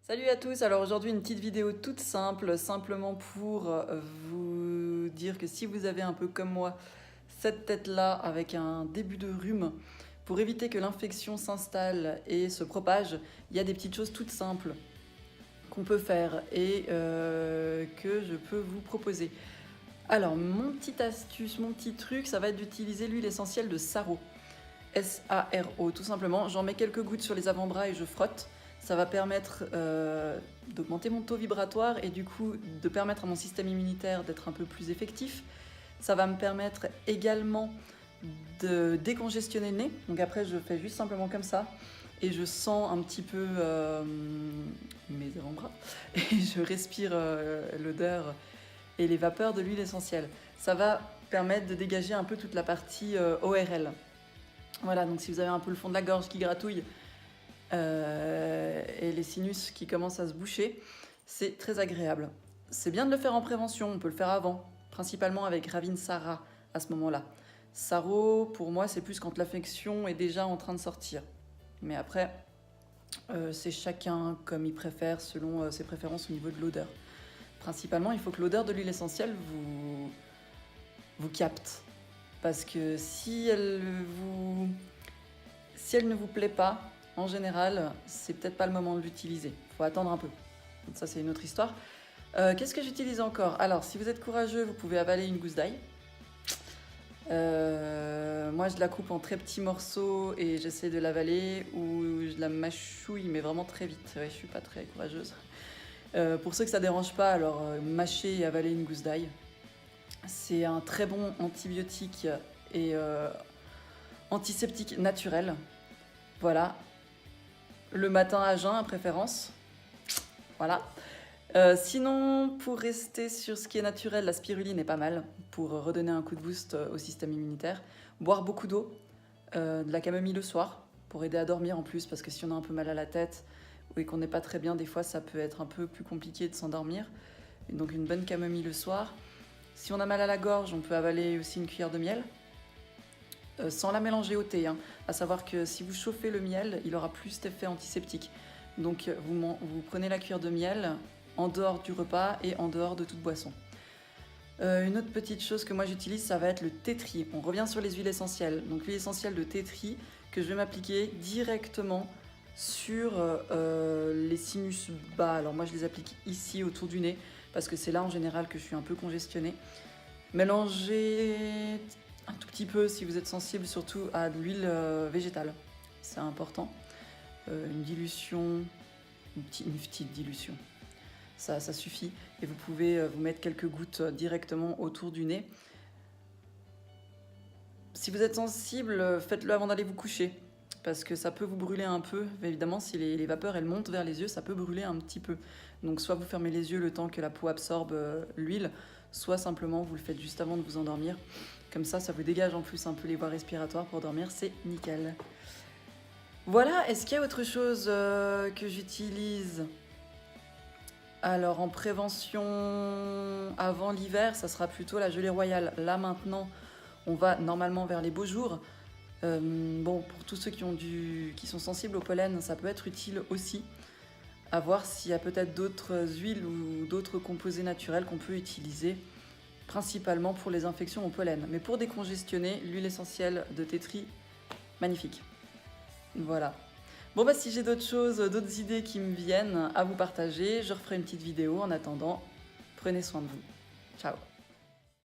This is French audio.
Salut à tous, alors aujourd'hui une petite vidéo toute simple, simplement pour vous dire que si vous avez un peu comme moi cette tête-là avec un début de rhume, pour éviter que l'infection s'installe et se propage, il y a des petites choses toutes simples qu'on peut faire et que je peux vous proposer. Alors mon petite astuce, mon petit truc, ça va être d'utiliser l'huile essentielle de Saro. S-A-R-O, tout simplement. J'en mets quelques gouttes sur les avant-bras et je frotte. Ça va permettre d'augmenter mon taux vibratoire et du coup de permettre à mon système immunitaire d'être un peu plus effectif. Ça va me permettre également de décongestionner le nez. Donc après, je fais juste simplement comme ça et je sens un petit peu mes avant-bras et je respire l'odeur et les vapeurs de l'huile essentielle. Ça va permettre de dégager un peu toute la partie ORL. Voilà, donc si vous avez un peu le fond de la gorge qui gratouille et les sinus qui commencent à se boucher, c'est très agréable. C'est bien de le faire en prévention, on peut le faire avant, principalement avec Ravinsara à ce moment-là. Saro, pour moi, c'est plus quand l'affection est déjà en train de sortir. Mais après, c'est chacun comme il préfère, selon ses préférences au niveau de l'odeur. Principalement, il faut que l'odeur de l'huile essentielle vous capte. Parce que si elle ne vous plaît pas, en général, c'est peut-être pas le moment de l'utiliser. Il faut attendre un peu. Donc ça, c'est une autre histoire. Qu'est-ce que j'utilise encore? Alors, si vous êtes courageux, vous pouvez avaler une gousse d'ail. Moi, je la coupe en très petits morceaux et j'essaie de l'avaler ou je la mâchouille, mais vraiment très vite. Ouais, je suis pas très courageuse. Pour ceux que ça dérange pas, alors mâcher et avaler une gousse d'ail. C'est un très bon antibiotique et antiseptique naturel. Voilà. Le matin à jeun, à préférence. Voilà. Sinon, pour rester sur ce qui est naturel, la spiruline est pas mal pour redonner un coup de boost au système immunitaire. Boire beaucoup d'eau, de la camomille le soir pour aider à dormir en plus, parce que si on a un peu mal à la tête ou qu'on n'est pas très bien, des fois ça peut être un peu plus compliqué de s'endormir. Donc une bonne camomille le soir. Si on a mal à la gorge, on peut avaler aussi une cuillère de miel, sans la mélanger au thé. À savoir que si vous chauffez le miel, il aura plus cet effet antiseptique. Donc vous prenez la cuillère de miel en dehors du repas et en dehors de toute boisson. Une autre petite chose que moi j'utilise, ça va être le thé tri. On revient sur les huiles essentielles. Donc l'huile essentielle de thé tri que je vais m'appliquer directement sur les sinus bas. Alors moi je les applique ici autour du nez parce que c'est là en général que je suis un peu congestionnée. Mélangez un tout petit peu si vous êtes sensible surtout à de l'huile végétale. C'est important. Une dilution, une petite dilution. Ça suffit et vous pouvez vous mettre quelques gouttes directement autour du nez. Si vous êtes sensible, faites-le avant d'aller vous coucher parce que ça peut vous brûler un peu. Évidemment, si les vapeurs elles montent vers les yeux, ça peut brûler un petit peu. Donc soit vous fermez les yeux le temps que la peau absorbe l'huile, soit simplement vous le faites juste avant de vous endormir. Comme ça vous dégage en plus un peu les voies respiratoires pour dormir, c'est nickel. Voilà, est-ce qu'il y a autre chose que j'utilise ? Alors en prévention avant l'hiver, ça sera plutôt la gelée royale. Là maintenant, on va normalement vers les beaux jours. Bon, pour tous ceux qui sont sensibles au pollen, ça peut être utile aussi. À voir s'il y a peut-être d'autres huiles ou d'autres composés naturels qu'on peut utiliser, principalement pour les infections au pollen. Mais pour décongestionner, l'huile essentielle de thé tri, magnifique. Voilà. Bon bah si j'ai d'autres choses, d'autres idées qui me viennent à vous partager, je referai une petite vidéo. En attendant, prenez soin de vous. Ciao.